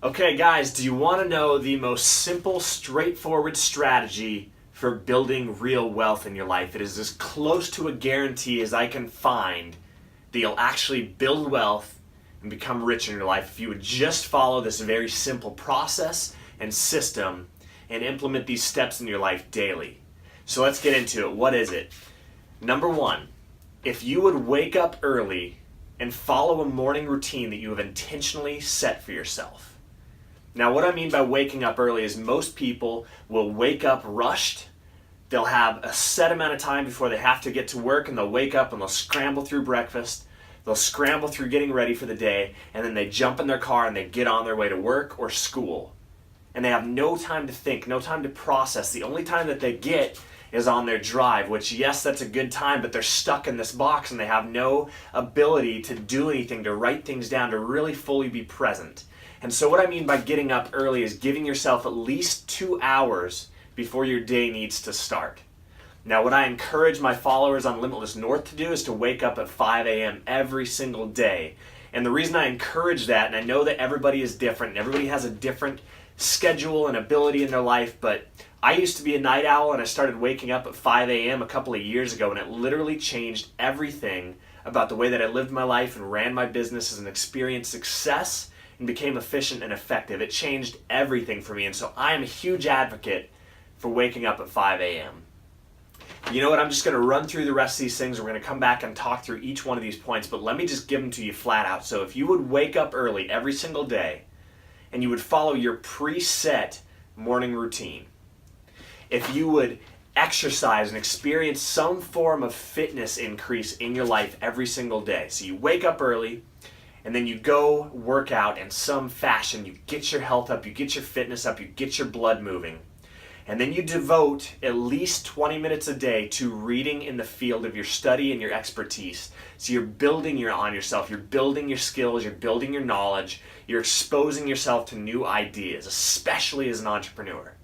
Okay, guys, do you want to know the most simple, straightforward strategy for building real wealth in your life? It is as close to a guarantee as I can find that you'll actually build wealth and become rich in your life if you would just follow this very simple process and system and implement these steps in your life daily. So let's get into it. What is it? Number one, if you would wake up early and follow a morning routine that you have intentionally set for yourself. Now, what I mean by waking up early is most people will wake up rushed. They'll have a set amount of time before they have to get to work, and they'll wake up and they'll scramble through breakfast. They'll scramble through getting ready for the day, and then they jump in their car and they get on their way to work or school. And they have no time to think, no time to process. The only time that they get is on their drive, which, yes, that's a good time, but they're stuck in this box and they have no ability to do anything, to write things down, to really fully be present. And so what I mean by getting up early is giving yourself at least 2 hours before your day needs to start. Now, what I encourage my followers on Limitless North to do is to wake up at 5 a.m. every single day. And the reason I encourage that, and I know that everybody is different, and everybody has a different schedule and ability in their life, but I used to be a night owl and I started waking up at 5 a.m. a couple of years ago, and it literally changed everything about the way that I lived my life and ran my businesses and experienced success and became efficient and effective. It changed everything for me, and so I am a huge advocate for waking up at 5 a.m. You know what, I'm just going to run through the rest of these things. We're going to come back and talk through each one of these points, but let me just give them to you flat out. So if you would wake up early every single day and you would follow your preset morning routine, if you would exercise and experience some form of fitness increase in your life every single day. So you wake up early, and then you go work out in some fashion. You get your health up, you get your fitness up, you get your blood moving. And then you devote at least 20 minutes a day to reading in the field of your study and your expertise. So you're building on yourself, you're building your skills, you're building your knowledge, you're exposing yourself to new ideas, especially as an entrepreneur.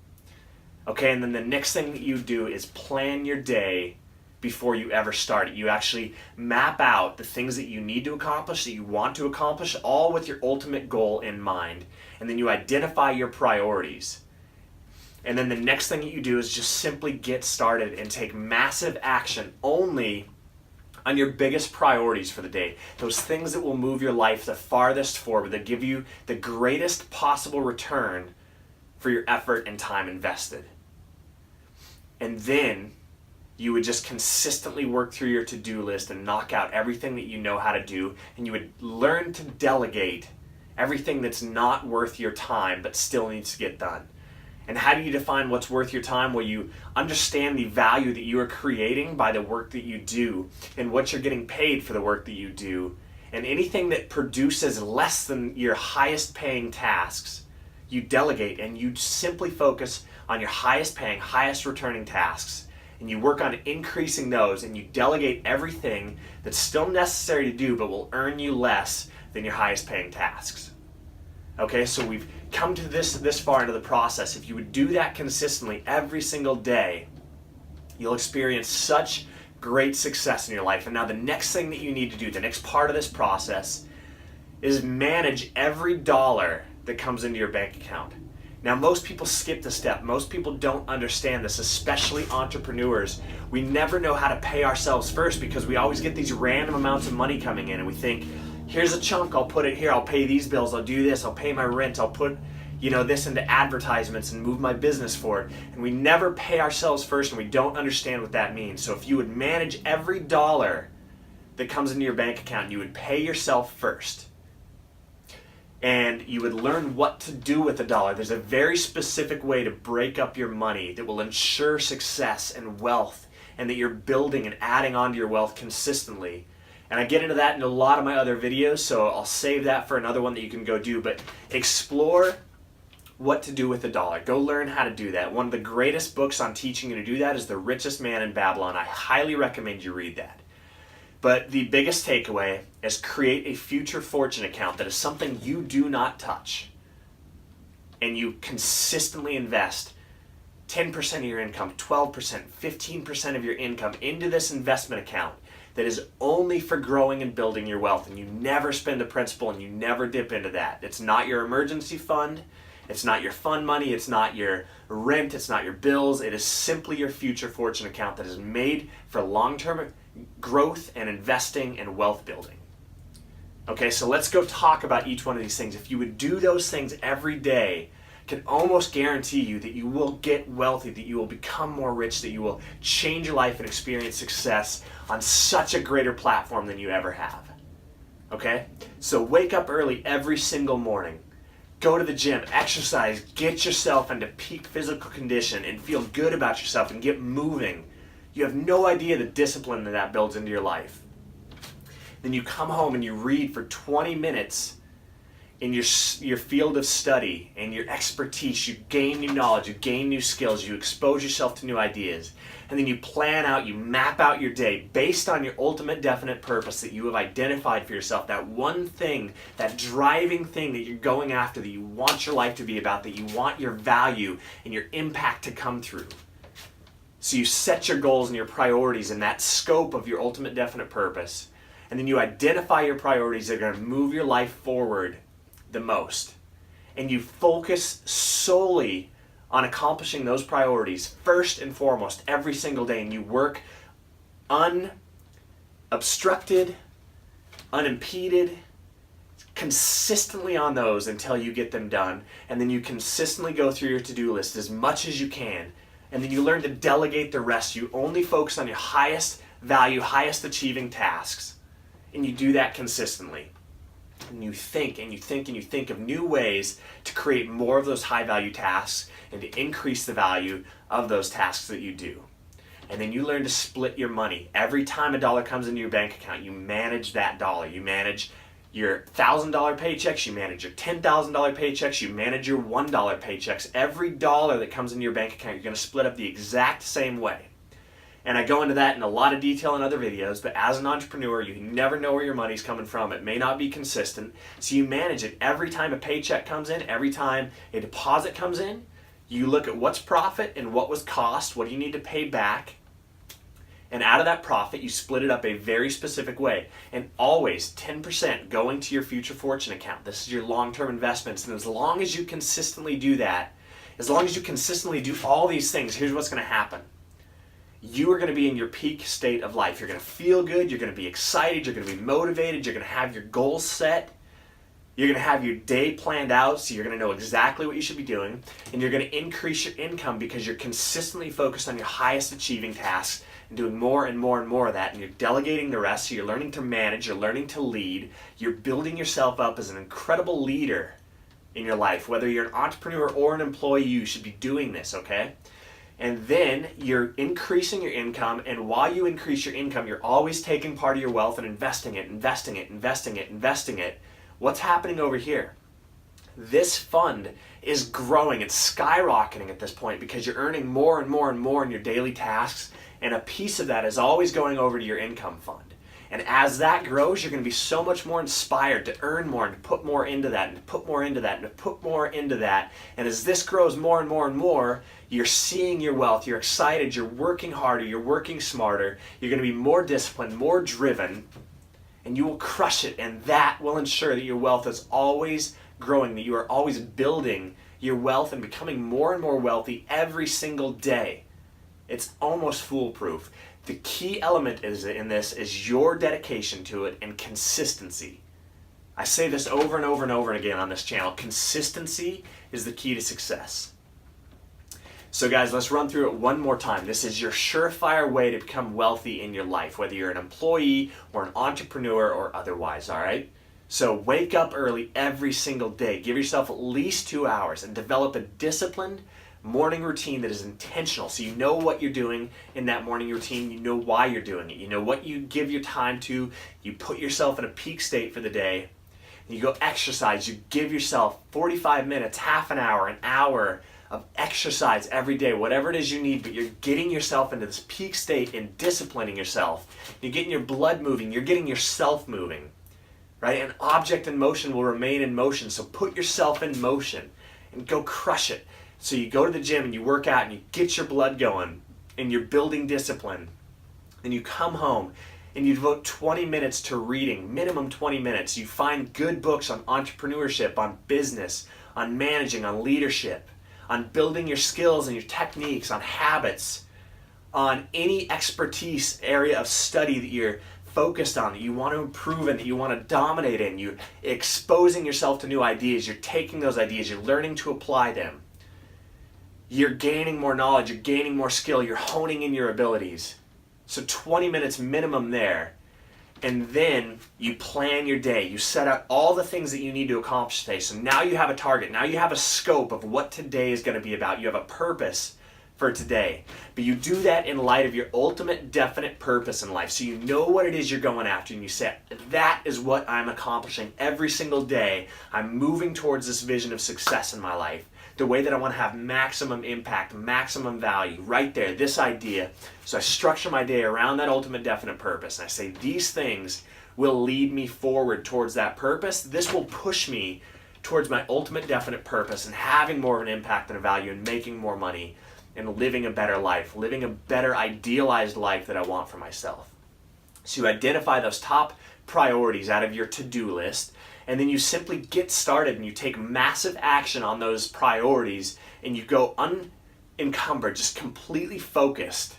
Okay, and then the next thing that you do is plan your day before you ever start it. You actually map out the things that you need to accomplish, that you want to accomplish, all with your ultimate goal in mind. And then you identify your priorities. And then the next thing that you do is just simply get started and take massive action only on your biggest priorities for the day. Those things that will move your life the farthest forward, that give you the greatest possible return for your effort and time invested. And then you would just consistently work through your to-do list and knock out everything that you know how to do, and you would learn to delegate everything that's not worth your time but still needs to get done. And how do you define what's worth your time? Well, you understand the value that you are creating by the work that you do and what you're getting paid for the work that you do. And anything that produces less than your highest paying tasks, you delegate and you simply focus on your highest paying, highest returning tasks. And you work on increasing those, and you delegate everything that's still necessary to do but will earn you less than your highest paying tasks. Okay, so we've come to this far into the process. If you would do that consistently every single day, you'll experience such great success in your life. And now the next thing that you need to do, the next part of this process, is manage every dollar that comes into your bank account. Now, most people skip the step. Most people don't understand this, especially entrepreneurs. We never know how to pay ourselves first because we always get these random amounts of money coming in, and we think, here's a chunk, I'll put it here, I'll pay these bills, I'll do this, I'll pay my rent, I'll put this into advertisements and move my business forward. And we never pay ourselves first, and we don't understand what that means. So if you would manage every dollar that comes into your bank account, you would pay yourself first. And you would learn what to do with the dollar. There's a very specific way to break up your money that will ensure success and wealth, and that you're building and adding on to your wealth consistently. And I get into that in a lot of my other videos, so I'll save that for another one that you can go do. But explore what to do with the dollar. Go learn how to do that. One of the greatest books on teaching you to do that is The Richest Man in Babylon. I highly recommend you read that. But the biggest takeaway is create a future fortune account that is something you do not touch. And you consistently invest 10% of your income, 12%, 15% of your income into this investment account that is only for growing and building your wealth, and you never spend a principal and you never dip into that. It's not your emergency fund, it's not your fund money, it's not your rent, it's not your bills. It is simply your future fortune account that is made for long-term growth and investing and wealth building. Okay, so let's go talk about each one of these things. If you would do those things every day, I can almost guarantee you that you will get wealthy, that you will become more rich, that you will change your life and experience success on such a greater platform than you ever have. Okay? So wake up early every single morning. Go to the gym, exercise, get yourself into peak physical condition and feel good about yourself and get moving. You have no idea the discipline that builds into your life. Then you come home and you read for 20 minutes in your field of study and your expertise. You gain new knowledge, you gain new skills, you expose yourself to new ideas. And then you plan out, you map out your day based on your ultimate definite purpose that you have identified for yourself. That one thing, that driving thing that you're going after, that you want your life to be about, that you want your value and your impact to come through. So you set your goals and your priorities in that scope of your ultimate definite purpose. And then you identify your priorities that are going to move your life forward the most. And you focus solely on accomplishing those priorities first and foremost every single day. And you work unobstructed, unimpeded, consistently on those until you get them done. And then you consistently go through your to-do list as much as you can. And then you learn to delegate the rest. You only focus on your highest value, highest achieving tasks. And you do that consistently. And you think and you think and you think of new ways to create more of those high value tasks and to increase the value of those tasks that you do. And then you learn to split your money. Every time a dollar comes into your bank account, you manage that dollar. You manage your $1,000 paychecks, you manage your $10,000 paychecks, you manage your $1 paychecks. Every dollar that comes into your bank account, you're going to split up the exact same way. And I go into that in a lot of detail in other videos, but as an entrepreneur, you never know where your money's coming from. It may not be consistent, so you manage it. Every time a paycheck comes in, every time a deposit comes in, you look at what's profit and what was cost, what do you need to pay back, and out of that profit, you split it up a very specific way. And always 10% going to your future fortune account. This is your long-term investments, and as long as you consistently do that, as long as you consistently do all these things, here's what's going to happen. You are going to be in your peak state of life. You're going to feel good, you're going to be excited, you're going to be motivated, you're going to have your goals set, you're going to have your day planned out, so you're going to know exactly what you should be doing, and you're going to increase your income because you're consistently focused on your highest achieving tasks and doing more and more and more of that, and you're delegating the rest, so you're learning to manage, you're learning to lead, you're building yourself up as an incredible leader in your life. Whether you're an entrepreneur or an employee, you should be doing this, okay? And then you're increasing your income, and while you increase your income, you're always taking part of your wealth and investing it. What's happening over here? This fund is growing, it's skyrocketing at this point because you're earning more and more and more in your daily tasks, and a piece of that is always going over to your income fund. And as that grows, you're going to be so much more inspired to earn more and to put more into that and to put more into that and to put more into that. And as this grows more and more and more, you're seeing your wealth, you're excited, you're working harder, you're working smarter, you're going to be more disciplined, more driven, and you will crush it. And that will ensure that your wealth is always growing, that you are always building your wealth and becoming more and more wealthy every single day. It's almost foolproof. The key element in this is your dedication to it and consistency. I say this over and over and over again on this channel. Consistency is the key to success. So guys, let's run through it one more time. This is your surefire way to become wealthy in your life, whether you're an employee or an entrepreneur or otherwise, all right? So wake up early every single day. Give yourself at least 2 hours and develop a disciplined morning routine that is intentional, so you know what you're doing in that morning routine, you know why you're doing it, you know what you give your time to, you put yourself in a peak state for the day, you go exercise, you give yourself 45 minutes, half an hour of exercise every day, whatever it is you need, but you're getting yourself into this peak state and disciplining yourself. You're getting your blood moving, you're getting yourself moving, right? An object in motion will remain in motion, so put yourself in motion and go crush it. So you go to the gym and you work out and you get your blood going and you're building discipline. Then you come home and you devote 20 minutes to reading, minimum 20 minutes. You find good books on entrepreneurship, on business, on managing, on leadership, on building your skills and your techniques, on habits, on any expertise area of study that you're focused on, that you want to improve in, that you want to dominate in. You're exposing yourself to new ideas. You're taking those ideas. You're learning to apply them. You're gaining more knowledge. You're gaining more skill. You're honing in your abilities. So 20 minutes minimum there. And then you plan your day. You set out all the things that you need to accomplish today. So now you have a target. Now you have a scope of what today is going to be about. You have a purpose for today. But you do that in light of your ultimate definite purpose in life. So you know what it is you're going after, and you say, that is what I'm accomplishing every single day. I'm moving towards this vision of success in my life. The way that I want to have maximum impact, maximum value, right there, this idea. So I structure my day around that ultimate definite purpose. And I say, these things will lead me forward towards that purpose. This will push me towards my ultimate definite purpose and having more of an impact and a value and making more money and living a better life, living a better idealized life that I want for myself. So you identify those top priorities out of your to-do list, and then you simply get started and you take massive action on those priorities, and you go unencumbered, just completely focused,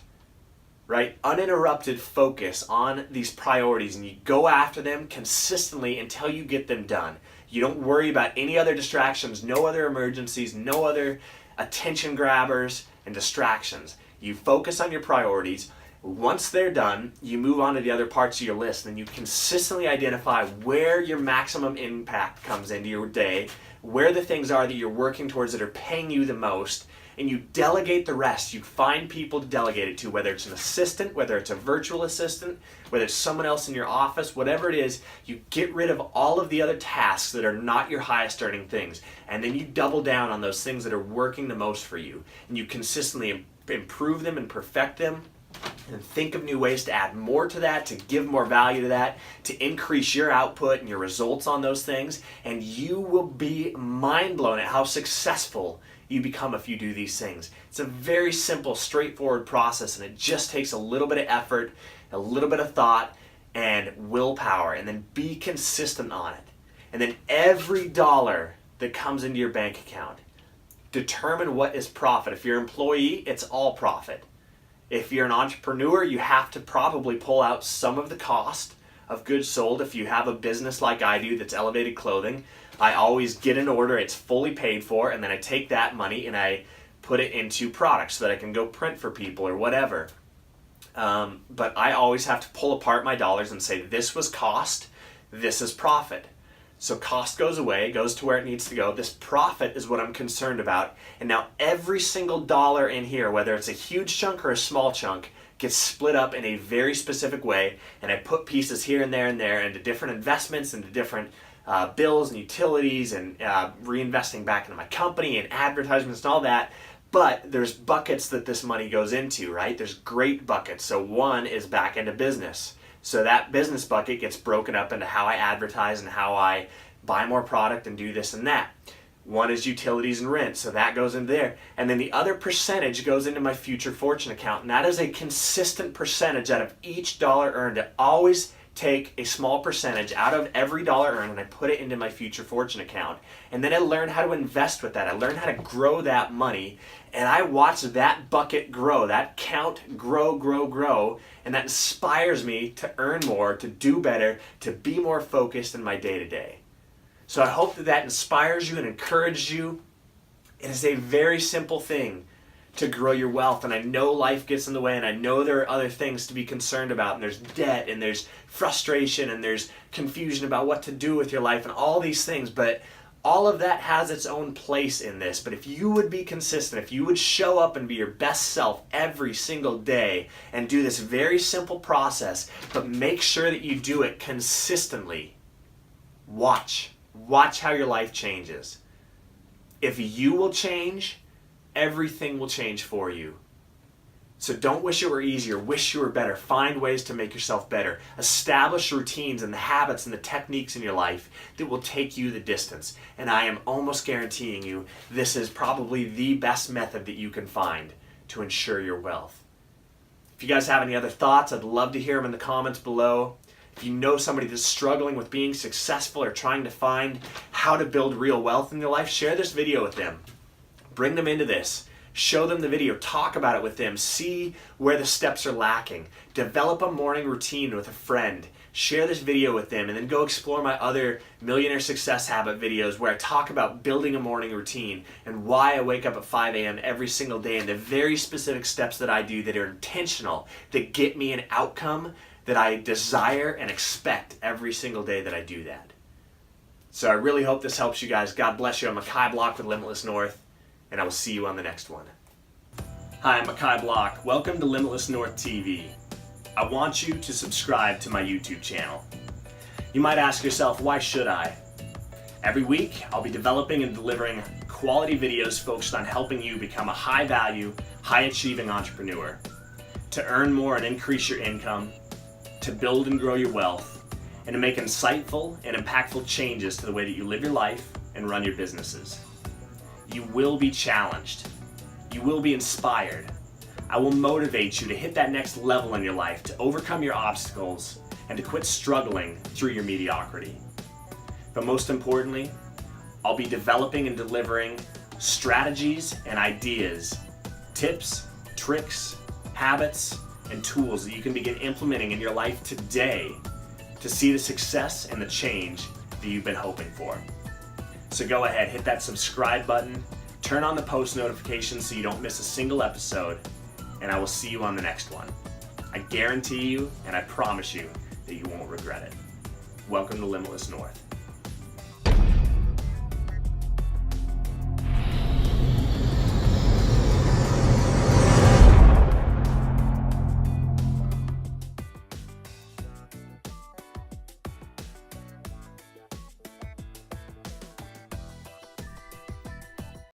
right? Uninterrupted focus on these priorities, and you go after them consistently until you get them done. You don't worry about any other distractions, no other emergencies, no other attention grabbers and distractions. You focus on your priorities. Once they're done, you move on to the other parts of your list, and you consistently identify where your maximum impact comes into your day, where the things are that you're working towards that are paying you the most, and you delegate the rest. You find people to delegate it to, whether it's an assistant, whether it's a virtual assistant, whether it's someone else in your office, whatever it is. You get rid of all of the other tasks that are not your highest earning things, and then you double down on those things that are working the most for you, and you consistently improve them and perfect them, and think of new ways to add more to that, to give more value to that, to increase your output and your results on those things, and you will be mind blown at how successful you become if you do these things. It's a very simple, straightforward process, and it just takes a little bit of effort, a little bit of thought, and willpower, and then be consistent on it. And then every dollar that comes into your bank account, determine what is profit. If you're an employee, it's all profit. If you're an entrepreneur, you have to probably pull out some of the cost of goods sold. If you have a business like I do that's Elevated Clothing, I always get an order, it's fully paid for, and then I take that money and I put it into products so that I can go print for people or whatever. But I always have to pull apart my dollars and say, this was cost, this is profit. So cost goes away, goes to where it needs to go. This profit is what I'm concerned about. And now every single dollar in here, whether it's a huge chunk or a small chunk, gets split up in a very specific way. And I put pieces here and there into different investments, into different bills and utilities, and reinvesting back into my company and advertisements and all that. But there's buckets that this money goes into, right? There's great buckets. So one is back into business. So that business bucket gets broken up into how I advertise and how I buy more product and do this and that. One is utilities and rent, so that goes in there. And then the other percentage goes into my future fortune account, and that is a consistent percentage out of each dollar earned. I always take a small percentage out of every dollar earned and I put it into my future fortune account. And then I learn how to invest with that. I learn how to grow that money, and I watch that bucket grow, that count grow, and that inspires me to earn more, to do better, to be more focused in my day-to-day. So I hope that inspires you and encourages you. It is a very simple thing to grow your wealth, and I know life gets in the way, and I know there are other things to be concerned about, and there's debt, and there's frustration, and there's confusion about what to do with your life, and all these things, but all of that has its own place in this. But if you would be consistent, if you would show up and be your best self every single day and do this very simple process, but make sure that you do it consistently, watch how your life changes. If you will change, everything will change for you. So don't wish it were easier, wish you were better. Find ways to make yourself better. Establish routines and the habits and the techniques in your life that will take you the distance. And I am almost guaranteeing you, this is probably the best method that you can find to ensure your wealth. If you guys have any other thoughts, I'd love to hear them in the comments below. If you know somebody that's struggling with being successful or trying to find how to build real wealth in their life, share this video with them. Bring them into this. Show them the video. Talk about it with them. See where the steps are lacking. Develop a morning routine with a friend. Share this video with them, and then go explore my other Millionaire Success Habit videos where I talk about building a morning routine and why I wake up at 5 a.m. every single day and the very specific steps that I do that are intentional, that get me an outcome that I desire and expect every single day that I do that. So I really hope this helps you guys. God bless you. I'm Makai Block with Limitless North, and I will see you on the next one. Hi, I'm Makai Block. Welcome to Limitless North TV. I want you to subscribe to my YouTube channel. You might ask yourself, why should I? Every week, I'll be developing and delivering quality videos focused on helping you become a high-value, high-achieving entrepreneur, to earn more and increase your income, to build and grow your wealth, and to make insightful and impactful changes to the way that you live your life and run your businesses. You will be challenged. You will be inspired. I will motivate you to hit that next level in your life, to overcome your obstacles, and to quit struggling through your mediocrity. But most importantly, I'll be developing and delivering strategies and ideas, tips, tricks, habits, and tools that you can begin implementing in your life today to see the success and the change that you've been hoping for. So go ahead, hit that subscribe button, turn on the post notifications so you don't miss a single episode, and I will see you on the next one. I guarantee you, and I promise you, that you won't regret it. Welcome to Limitless North.